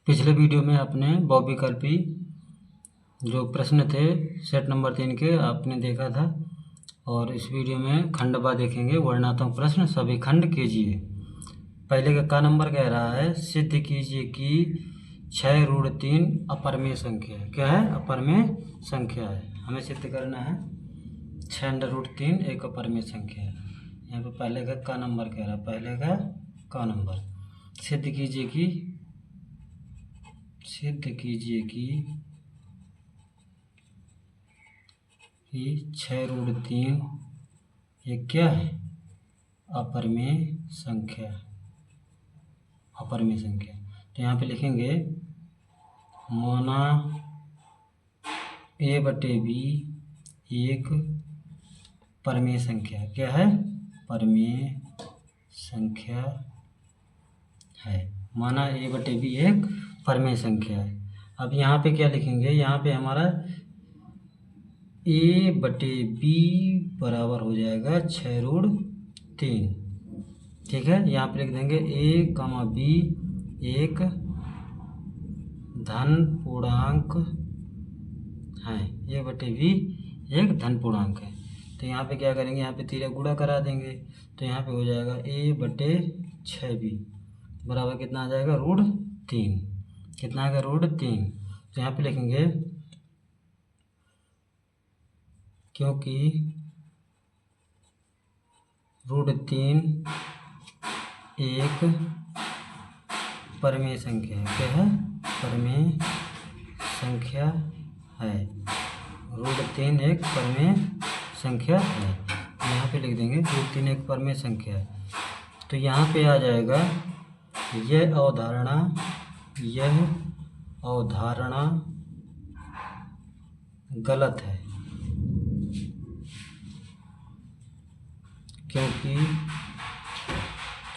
पिछले वीडियो में आपने बहुविकल्पी जो प्रश्न थे सेट नंबर 3 के आपने देखा था, और इस वीडियो में खंडवा देखेंगे वर्णनात्मक प्रश्न सभी खंड कीजिए। पहले का नंबर कह रहा है सिद्ध कीजिए कि 6√3 अपरमेय संख्या है। क्या है? अपरमेय संख्या है। हमें सिद्ध करना है 6√3 एक अपरमेय संख्या है। यहाँ पे पहले का नंबर कह रहा है, पहले का नंबर सिद्ध कीजिए कि 6√3 ये क्या है? अपरमेय संख्या। तो यहाँ पे लिखेंगे मोना a/b एक परमेय संख्या। क्या है? परमेय संख्या है। माना a/b एक परमेय संख्या है। अब यहाँ पे क्या लिखेंगे? यहाँ पे हमारा a/b बराबर हो जाएगा 6√3। ठीक है, यहाँ पे लिख देंगे a, b एक धन पूर्णांक है। a/b एक धन पूर्णांक है। तो यहाँ पे क्या करेंगे? यहाँ पे तीर गुणा करा देंगे। तो यहाँ पे हो जाएगा a/6b बराबर कितना आ जाएगा? √3। कितना आएगा? √3। तो यहाँ पे लिखेंगे क्योंकि √3 एक परमेय संख्या है। क्या है? परमेय संख्या है। √3 एक परमेय संख्या है। यहाँ पे लिख देंगे √3 एक परमेय संख्या है। तो यहाँ पे आ जाएगा यह अवधारणा गलत है, क्योंकि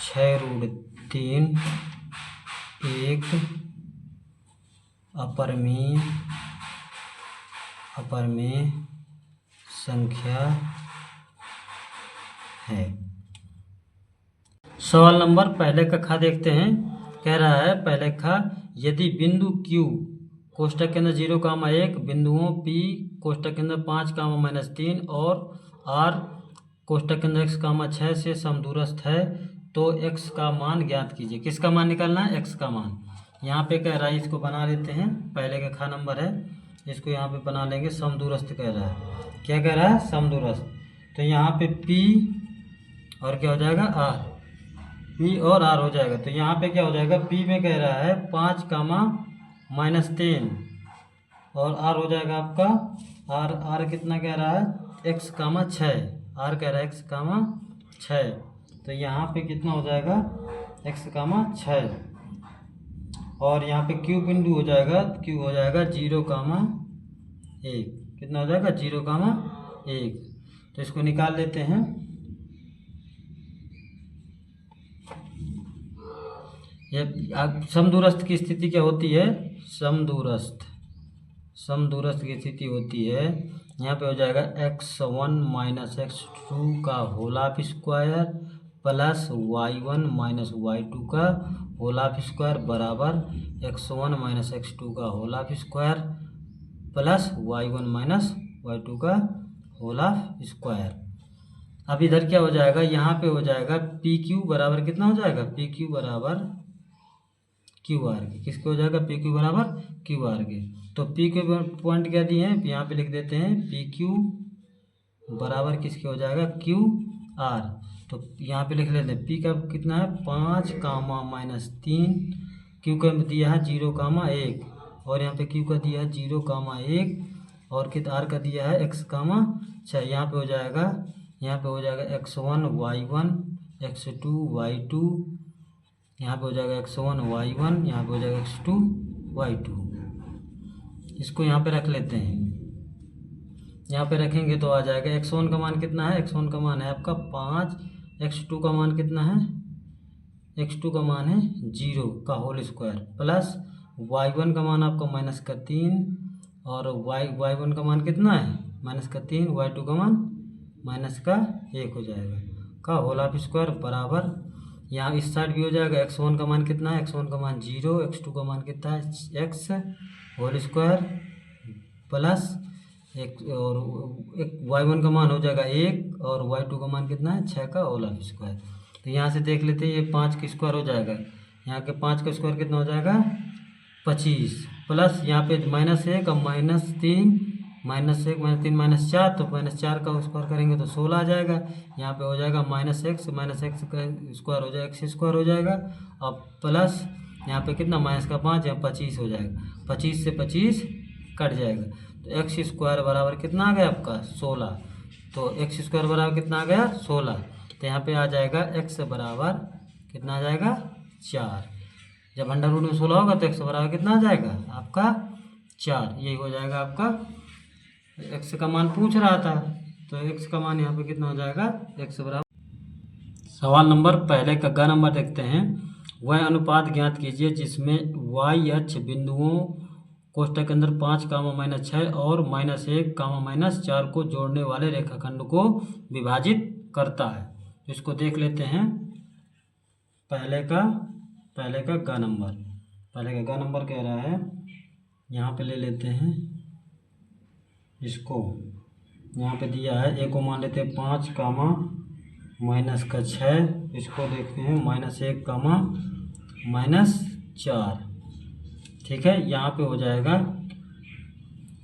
6√3 एक अपरमेय संख्या है। सवाल नंबर पहले का खा देखते हैं। कह रहा है पहले खा यदि बिंदु Q कोष्ठक के अंदर 0,1 बिंदुओं P कोष्ठक के अंदर 5, और R कोष्ठक के अंदर x, 6 से समदूरस्थ है तो x का मान ज्ञात कीजिए। किसका मान निकालना है? x का मान। यहाँ पे कह रहा है, इसको बना लेते हैं। पहले का खा नंबर है, इसको यहाँ पे बना लेंगे। समदूरस्थ कह रहा है। क्या कह रहा है? समदूरस्थ। तो यहाँ पे P और क्या हो जाएगा? R। P और R हो जाएगा। तो यहाँ पे क्या हो जाएगा? P में कह रहा है 5, -3 और R हो जाएगा आपका R कितना कह रहा है? x, 6। R कह रहा है x, 6। तो यहाँ पे कितना हो जाएगा? x, 6। और यहाँ पे Q बिंदु हो जाएगा, Q हो जाएगा 0,1। कितना हो जाएगा? 0,1। तो इसको निकाल लेते हैं। ये समदूरस्थ की स्थिति क्या होती है? समदूरस्थ की स्थिति होती है, यहाँ पे हो जाएगा x1 - x2 का whole of square plus y1 - y2 का होल ऑफ स्क्वायर बराबर x1 - x2 का whole of square plus y1 - y2 का होल ऑफ स्क्वायर। अब इधर क्या हो जाएगा? यहाँ पे हो जाएगा PQ बराबर कितना हो जाएगा? PQ बराबर QR के। किसके हो जाएगा? PQ बराबर QR के। तो P के पॉइंट क्या दिए हैं? यहाँ पे लिख देते हैं PQ बराबर किसके हो जाएगा? QR। तो यहाँ पे लिख लेते हैं P का कितना है? 5, -3। Q का दिया है 0,1 और यहाँ पे Q का दिया है 0,1 और R का दिया है x, 6। यहाँ पे हो जाएगा x1 y1 x2 y2। यहाँ पे हो जाएगा x1 y1, यहाँ पे हो जाएगा x2 y2। इसको यहाँ पे रख लेते हैं। यहाँ पे रखेंगे तो आ जाएगा x1 का मान कितना है? x1 का मान है आपका 5। x2 का मान कितना है? x2 का मान है 0 का होल स्क्वायर प्लस y1 का मान आपका -3 और y1 का मान कितना है? -3। y2 का मान -1 हो जाएगा का होल ऑफ स्क्वायर बराबर यहाँ इस साइड भी हो जाएगा। x1 का मान कितना है, x1 का मान 0, x2 का मान कितना है x होल स्क्वायर प्लस एक और एक y1 का मान हो जाएगा 1 और y2 का मान कितना है 6 का होल स्क्वायर। तो यहाँ से देख लेते हैं, ये 5 का स्क्वायर हो जाएगा, यहाँ के 5 का स्क्वायर कितना हो जाएगा 25 प्लस यहाँ पे -1 और -3 -1 -3 -4, तो -4 का स्क्वायर करेंगे तो 16 आ जाएगा। यहाँ पे हो जाएगा -x का स्क्वायर हो जाएगा x स्क्वायर हो जाएगा और प्लस यहाँ पे कितना माइनस का 5 यहाँ 25 हो जाएगा, 25 से 25 कट जाएगा। तो x स्क्वायर बराबर कितना आ गया आपका 16। तो x स्क्वायर बराबर कितना आ गया 16। तो यहाँ पे आ जाएगा x बराबर कितना आ जाएगा 4। जब अंडर रूट में 16 होगा तो x बराबर कितना आ जाएगा आपका 4। यही हो जाएगा आपका, x का मान पूछ रहा था तो x का मान यहाँ पे कितना हो जाएगा x बराबर। सवाल नंबर पहले का ग नंबर देखते हैं। वह अनुपात ज्ञात कीजिए जिसमें y अक्ष बिंदुओं कोष्ठक के अंदर 5, -6 और -1, -4 को जोड़ने वाले रेखाखंड को विभाजित करता है। तो इसको देख लेते हैं। पहले का ग नंबर, पहले का ग नंबर कह रहा है, यहाँ पे ले लेते हैं इसको। यहाँ पे दिया है a को मान लेते हैं 5, -6, इसको देखते हैं -1, -4। ठीक है, यहाँ पे हो जाएगा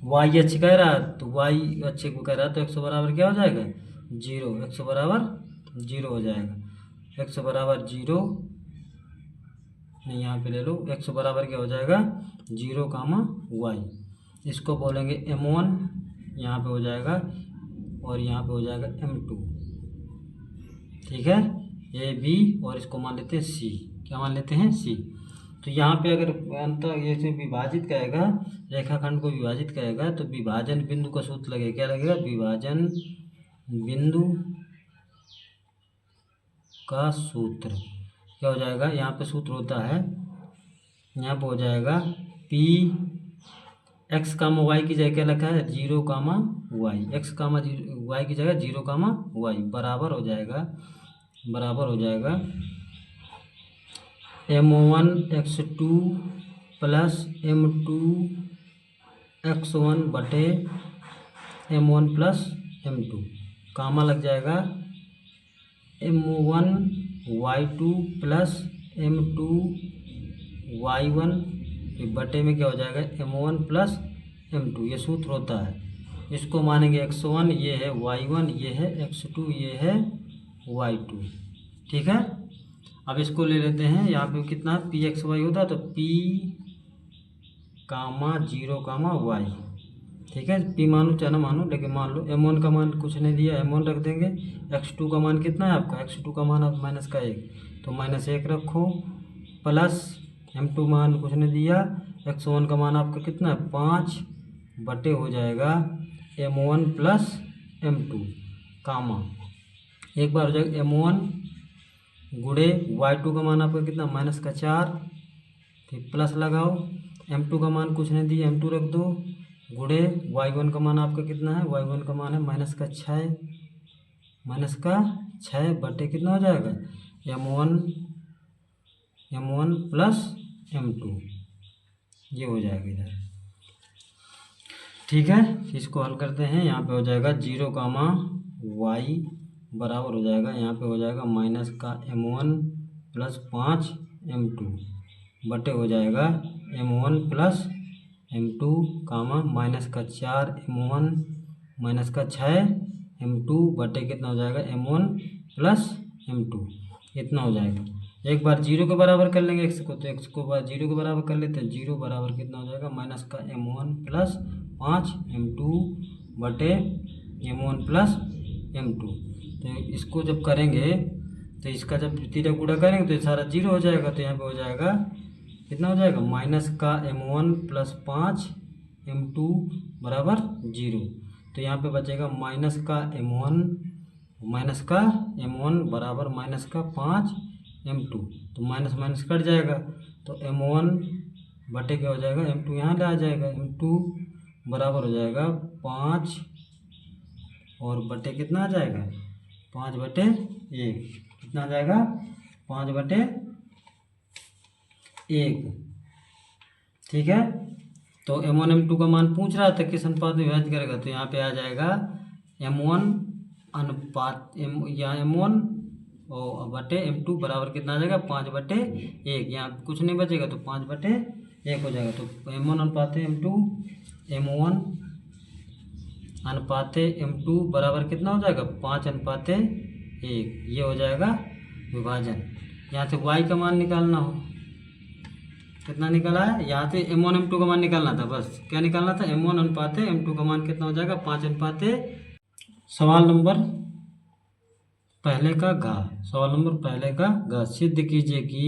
y अक्ष कह रहा है तो y अक्ष को कह रहा है तो x बराबर क्या हो जाएगा 0, x बराबर 0 हो जाएगा। x बराबर 0 नहीं, यहाँ पे ले लो, x बराबर क्या हो जाएगा 0, y। इसको बोलेंगे m1, यहाँ पे हो जाएगा और यहाँ पे हो जाएगा m2। ठीक है, a b और इसको मान लेते हैं c। क्या मान लेते हैं c। तो यहाँ पे अगर अंतर ये से विभाजित करेगा, रेखाखंड को विभाजित करेगा तो विभाजन बिंदु का सूत्र लगेगा। क्या लगेगा, विभाजन बिंदु का सूत्र क्या हो जाएगा, यहाँ पे सूत्र होता है, यहाँ पे हो जाएगा p x, y की जगह क्या लिखा है 0, y, x, y की जगह 0, y बराबर हो जाएगा m1 x2 plus m2 x1 बटे m1 प्लस m2, कामा लग जाएगा m1 y2 plus m2 y1 बटे में क्या हो जाएगा m1 प्लस m2। ये सूत्र होता है। इसको मानेंगे x1, ये है y1, ये है x2, ये है y2। ठीक है, अब इसको ले लेते हैं। यहाँ पे कितना p x y होता है तो p, 0, y। ठीक है, p मानो चाहे ना मानो, लेकिन मान लो m1 का मान कुछ नहीं दिया, m1 रख देंगे। x2 का मान कितना है आपका, x2 का मान आप -1 तो -1 रखो, प्लस m2 मान कुछ नहीं दिया, x1 का मान आपका कितना है 5 बटे हो जाएगा m1 प्लस m2, कामा एक बार हो जाएगा m1 गुड़े y2 का मान आपका कितना -4, फिर प्लस लगाओ, m2 का मान कुछ नहीं दिया, m2 रख दो, गुड़े y1 का मान आपका कितना है, y1 का मान है -6 बटे कितना हो जाएगा m1 प्लस m2, ये हो जाएगा इधर। ठीक है, इसको हल करते हैं। यहाँ पे हो जाएगा 0, y बराबर हो जाएगा, यहाँ पे हो जाएगा -m1 प्लस 5 m2 बटे हो जाएगा m1 plus m2, -4 m1 -6 m2 बटे कितना हो जाएगा m1 प्लस m2, इतना हो जाएगा। एक बार 0 के बराबर कर लेंगे x को, तो x को बार 0 के बराबर कर लेते हैं। 0 बराबर कितना हो जाएगा -m1 प्लस 5 m2 बटे m1 प्लस m2। तो इसको जब करेंगे तो इसका जब तीसरा गुणा करेंगे तो ये सारा 0 हो जाएगा। तो यहाँ पे हो जाएगा कितना हो जाएगा -m1 प्लस 5 m2 बराबर 0। तो यहाँ पे बचेगा -m1 बराबर -5 m2, तो माइनस कट जाएगा। तो m1 बटे क्या हो जाएगा m2 यहाँ ले आ जाएगा, m2 बराबर हो जाएगा 5 और बटे कितना आ जाएगा 5/1, कितना आ जाएगा 5/1। ठीक है, तो M1 M2 का मान पूछ रहा था किस अनुपात में विभाजित करेगा, तो यहाँ पे आ जाएगा M1 अनुपात यहाँ M1 और बटे M2 बराबर कितना आ जाएगा 5/1। यहाँ कुछ नहीं बचेगा तो 5/1 हो जाएगा। तो M1 अनुपात M2 M1 अनुपात M2 बराबर कितना हो जाएगा 5/1। ये हो जाएगा विभाजन। यहाँ से y का मान निकालना हो, कितना निकाला है, यहाँ से M1 M2 का मान निकालना था, बस क्या निकालना था M1 अनुपात M2 का मान कितना हो जाएगा 5/। सवाल नंबर पहले का घ सिद्ध कीजिए कि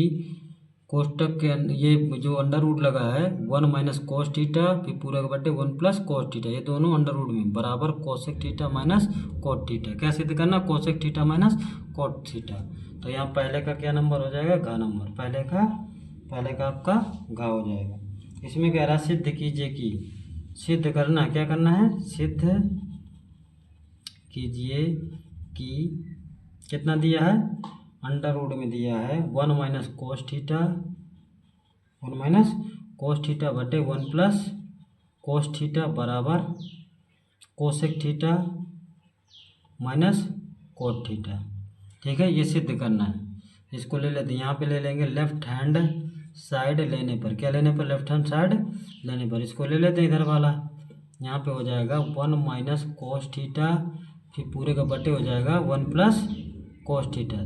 कोष्टक के ये जो अंडर रूट लगा है 1 माइनस कोस थीटा फिर पूरे का बटे 1 प्लस कोस थीटा, ये दोनों अंडर रूट में बराबर cosec theta minus cot theta. क्या सिद्ध करना, cosec theta minus cot theta. तो यहाँ पहले का क्या नंबर हो जाएगा घ नंबर, पहले का आपका घ हो जाएगा। इसमें कह रहा सिद्ध कीजिए कि, सिद्ध करना क्या करना है, सिद्ध कीजिए कि कितना दिया है अंडर रूट में दिया है 1 माइनस कोस थीटा बटे 1 प्लस कोस थीटा बराबर cosec theta minus cot theta. ठीक है, ये सिद्ध करना है। इसको ले लेते हैं, यहाँ पे ले लेंगे लेफ्ट हैंड साइड लेने पर, क्या लेने पर, लेफ्ट हैंड साइड लेने पर। इसको ले लेते हैं इधर वाला, यहाँ पे हो जाएगा 1 माइनस कोस थीटा फिर पूरे का बटे हो जाएगा 1 प्लस कोस थीटा।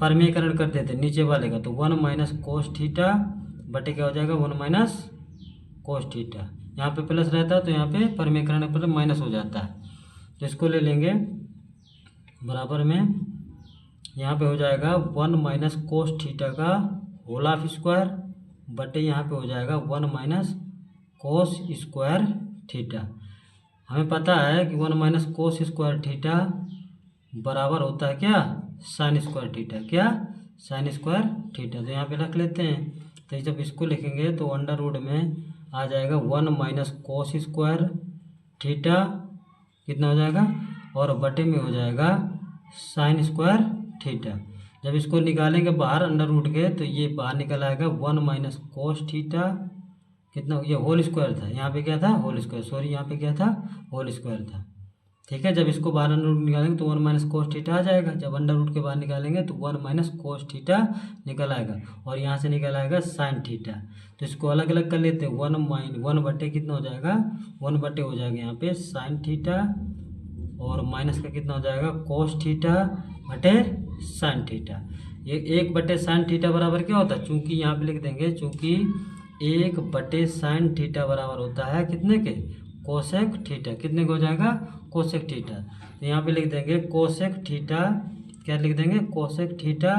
परमीकरण कर देते नीचे वाले का, तो 1 माइनस कोस थीटा बटे क्या हो जाएगा 1 माइनस कोस थीटा। यहाँ पे प्लस रहता है तो यहाँ पे परमीकरण पर माइनस हो जाता है। तो इसको ले लेंगे बराबर में, यहाँ पे हो जाएगा 1 माइनस कोस थीटा का होल हाफ स्क्वायर बटे यहाँ पे हो जाएगा 1 माइनस कोस स्क्वायर थीटा। हमें पता है कि 1 माइनस कोस स्क्वायर थीटा बराबर होता है क्या, साइन स्क्वायर थीटा। क्या, साइन स्क्वायर थीटा। तो यहाँ पे रख लेते हैं। तो जब इसको लिखेंगे तो अंडर रूट में आ जाएगा 1 माइनस कोस स्क्वायर थीटा कितना हो जाएगा, और बटे में हो जाएगा साइन स्क्वायर थीटा। जब इसको निकालेंगे बाहर अंडर रूट के, तो ये बाहर निकल आएगा 1 माइनस कोस थीटा कितना, ये होल स्क्वायर था, यहाँ पे क्या था होल स्क्वायर, सॉरी यहाँ पे क्या था होल स्क्वायर था। ठीक है, जब इसको बाहर अंडर रूट निकालेंगे तो 1 माइनस कोस थीटा आ जाएगा। जब अंडर रूट के बाहर निकालेंगे तो 1 माइनस कोस थीटा निकल आएगा, और यहाँ से निकल आएगा साइन थीटा। तो इसको अलग अलग कर लेते हैं, 1 बटे कितना हो जाएगा 1 बटे हो जाएगा यहाँ पे साइन थीटा, और माइनस का कितना हो जाएगा कोस थीटा बटे साइन थीटा। ये 1 बटे साइन थीटा बराबर क्या होता है, चूँकि यहाँ पे लिख देंगे, चूँकि 1 बटे साइन थीटा बराबर होता है कितने के, कोसेक थीटा। कितने को हो जाएगा कोसेक थीटा। तो यहाँ पे लिख देंगे कोसेक थीटा, क्या लिख देंगे cosec theta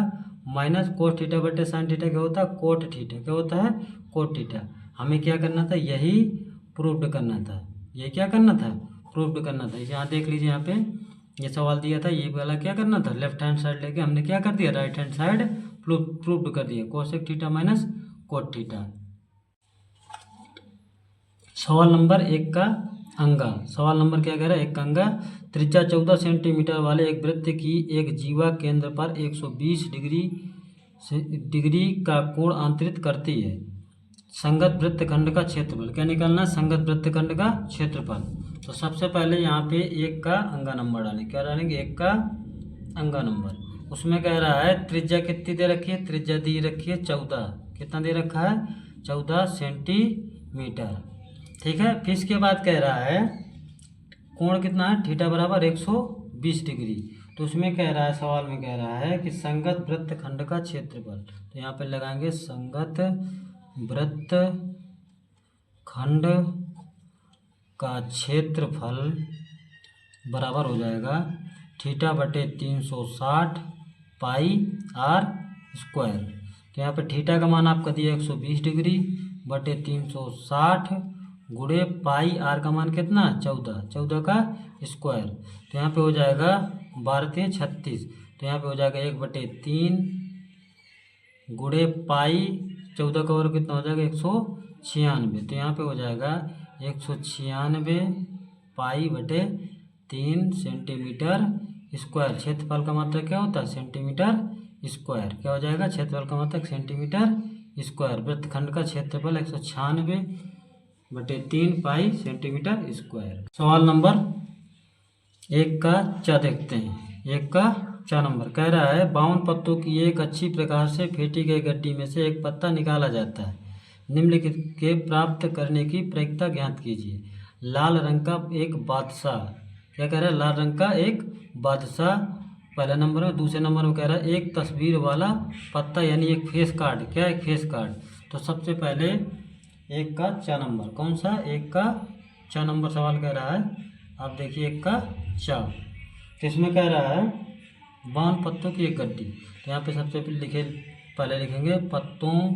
minus cos theta बटे साइन थीटा क्या होता है कोट थीटा। क्या होता है कोट थीटा। हमें क्या करना था, यही प्रूव्ड करना था, ये क्या करना था प्रूव्ड करना था। यहाँ देख लीजिए, यहाँ पे ये सवाल दिया था, ये वाला क्या करना था, लेफ्ट हैंड साइड लेके हमने क्या कर दिया राइट हैंड साइड प्रूव्ड कर दिया, cosec theta minus cot theta. सवाल नंबर 1 का अंगा, सवाल नंबर क्या कह रहा है, 1 का अंगा, त्रिज्या 14 सेंटीमीटर वाले एक वृत्त की एक जीवा केंद्र पर 120 डिग्री का कोण आंतरित करती है। संगत वृत्तखंड का क्षेत्रफल। क्या निकालना है, संगत वृत्तखंड का क्षेत्रफल। तो सबसे पहले यहाँ पे 1 का अंगा नंबर डालेंगे, क्या डालेंगे 1 का अंगा नंबर। उसमें कह रहा है त्रिज्या कितनी दे रखी है, त्रिज्या दी रखी है 14, कितना दे रखा है 14 सेंटीमीटर। ठीक है, फिर इसके बाद कह रहा है कोण कितना है, थीटा बराबर 120 डिग्री। तो उसमें कह रहा है, सवाल में कह रहा है कि संगत वृत्तखंड का क्षेत्रफल। तो यहाँ पे लगाएंगे संगत वृत्तखंड का क्षेत्रफल बराबर हो जाएगा थीटा बटे 360 पाई आर स्क्वायर। तो यहाँ पे थीटा का मान आपका दिया 120 डिग्री बटे 360 गुणे पाई आर का मान कितना 14 का स्क्वायर। तो यहाँ पे हो जाएगा 12 36। तो यहाँ पे हो जाएगा 1/3 गुणे पाई 14 का वर्ग कितना हो जाएगा 196। तो यहाँ पे हो जाएगा 196 पाई बटे 3 सेंटीमीटर स्क्वायर। क्षेत्रफल का मात्रा क्या होता है सेंटीमीटर स्क्वायर। क्या हो जाएगा, क्षेत्रफल का मतलब सेंटीमीटर स्क्वायर। वृत्तखंड का क्षेत्रफल 196/3 पाई सेंटीमीटर स्क्वायर। सवाल नंबर 1 का च देखते हैं। 1 का च नंबर कह रहा है 52 पत्तों की एक अच्छी प्रकार से फेंटी गई गड्डी में से एक पत्ता निकाला जाता है। निम्नलिखित के प्राप्त करने की प्रक्रिया ज्ञात कीजिए। लाल रंग का एक बादशाह, क्या कह रहा है, लाल रंग का एक बादशाह पहले नंबर में। दूसरे नंबर में कह रहा है एक तस्वीर वाला पत्ता, यानी एक फेस कार्ड। क्या है, फेस कार्ड। तो सबसे पहले 1 का च नंबर कौन सा, 1 का च नंबर सवाल कह रहा है। आप देखिए 1 का च, तो इसमें कह रहा है 52 पत्तों की एक गड्डी। तो यहाँ पे सबसे पहले लिखेंगे पत्तों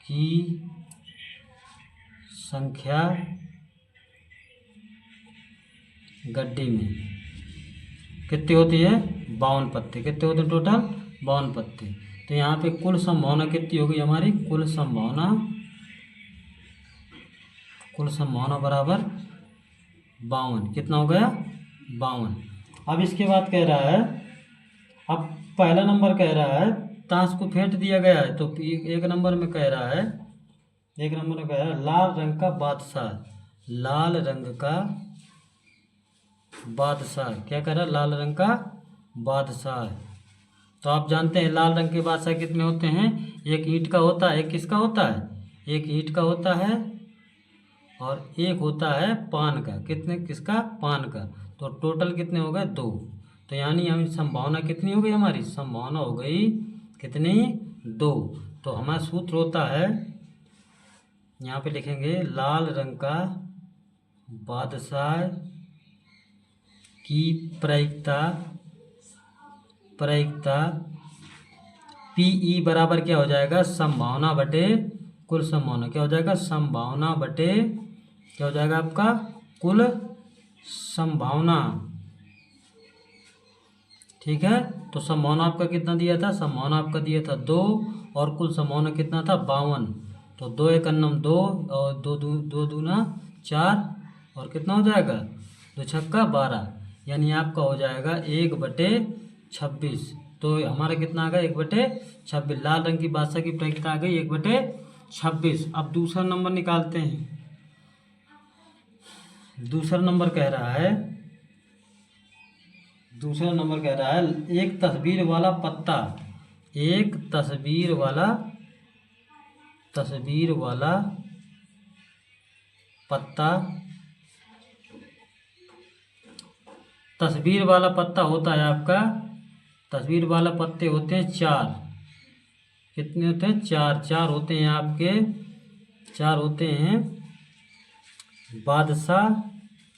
की संख्या गड्डी में कितनी होती है, 52 पत्ते। कितने होते हैं टोटल, 52 पत्ते। तो यहाँ पे कुल संभावना कितनी होगी हमारी, कुल संभावना बराबर 52। कितना हो गया, 52। अब इसके बाद कह रहा है, अब पहला नंबर कह रहा है ताश को फेंट दिया गया है। तो एक नंबर में कह रहा है, लाल रंग का बादशाह। लाल रंग का बादशाह, क्या कह रहा है, लाल रंग का बादशाह। तो आप जानते हैं लाल रंग के बादशाह कितने होते हैं, एक ईंट का होता है, एक किसका होता है, एक ईंट का होता है, और एक होता है पान का। कितने, किसका, पान का। तो टोटल कितने हो गए, 2। तो यानी हम संभावना कितनी हो गई, हमारी संभावना हो गई कितनी, 2। तो हमारा सूत्र होता है, यहाँ पे लिखेंगे लाल रंग का बादशाह की प्रायिकता PE बराबर क्या हो जाएगा, संभावना बटे कुल संभावना। क्या हो जाएगा, संभावना बटे क्या हो जाएगा आपका, कुल संभावना। ठीक है, तो संभावना आपका कितना दिया था, संभावना आपका दिया था 2, और कुल संभावना कितना था, 52। तो 2 × 9 2, और 2 दूना 4, और कितना हो जाएगा, 2 छक्का 12, यानी आपका हो जाएगा 1/26। तो हमारा कितना आ गया, 1/26। लाल रंग की बादशाह की प्रायिकता आ गई 1/26। अब दूसरा नंबर निकालते हैं। दूसरा नंबर कह रहा है एक तस्वीर वाला पत्ता, एक तस्वीर वाला पत्ता, तस्वीर वाला पत्ता होता है आपका, तस्वीर वाला पत्ते होते हैं 4। कितने होते हैं, 4 होते हैं आपके, 4 होते हैं बादशाह,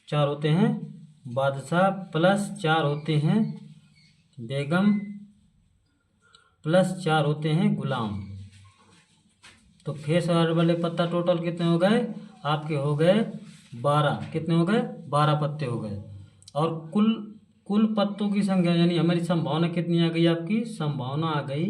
4 होते हैं बादशाह, प्लस 4 होते हैं बेगम, प्लस 4 होते हैं गुलाम। तो फेस वाले पत्ता टोटल कितने हो गए आपके, हो गए 12। कितने हो गए, 12 पत्ते हो गए। और कुल पत्तों की संख्या, यानी हमारी संभावना कितनी आ गई, आपकी संभावना आ गई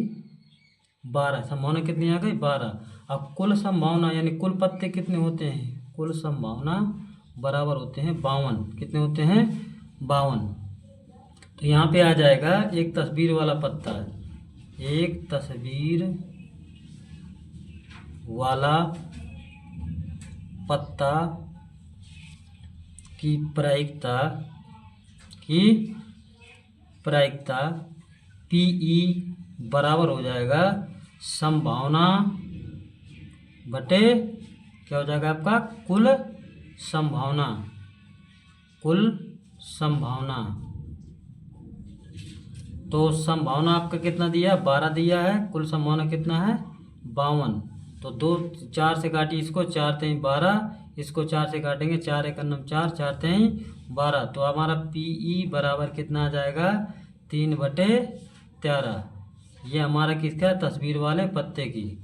12। संभावना कितनी आ गई, 12। अब कुल संभावना यानी कुल पत्ते कितने होते हैं, कुल संभावना बराबर होते हैं 52। कितने होते हैं, 52। तो यहाँ पे आ जाएगा एक तस्वीर वाला पत्ता, एक तस्वीर वाला पत्ता की प्रायिकता PE बराबर हो जाएगा संभावना बटे क्या हो जाएगा आपका, कुल संभावना। तो संभावना आपका कितना दिया है, 12 दिया है, कुल संभावना कितना है, 52। तो 2 4 से काटिए इसको, 4 3 12, इसको 4 से काटेंगे, 4 × 9 4, 4 3 12। तो हमारा PE बराबर कितना आ जाएगा, 3/13। ये हमारा किसका है, तस्वीर वाले पत्ते की।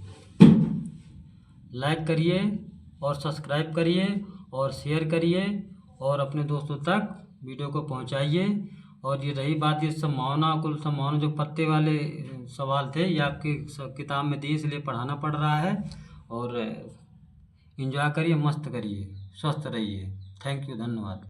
लाइक करिए और सब्सक्राइब करिए और शेयर करिए और अपने दोस्तों तक वीडियो को पहुंचाइए। और ये रही बात, ये संभावना, कुल संभावना जो पत्ते वाले सवाल थे, ये आपकी किताब में दी, इसलिए पढ़ाना पड़ रहा है। और एंजॉय करिए, मस्त करिए, स्वस्थ रहिए। थैंक यू, धन्यवाद।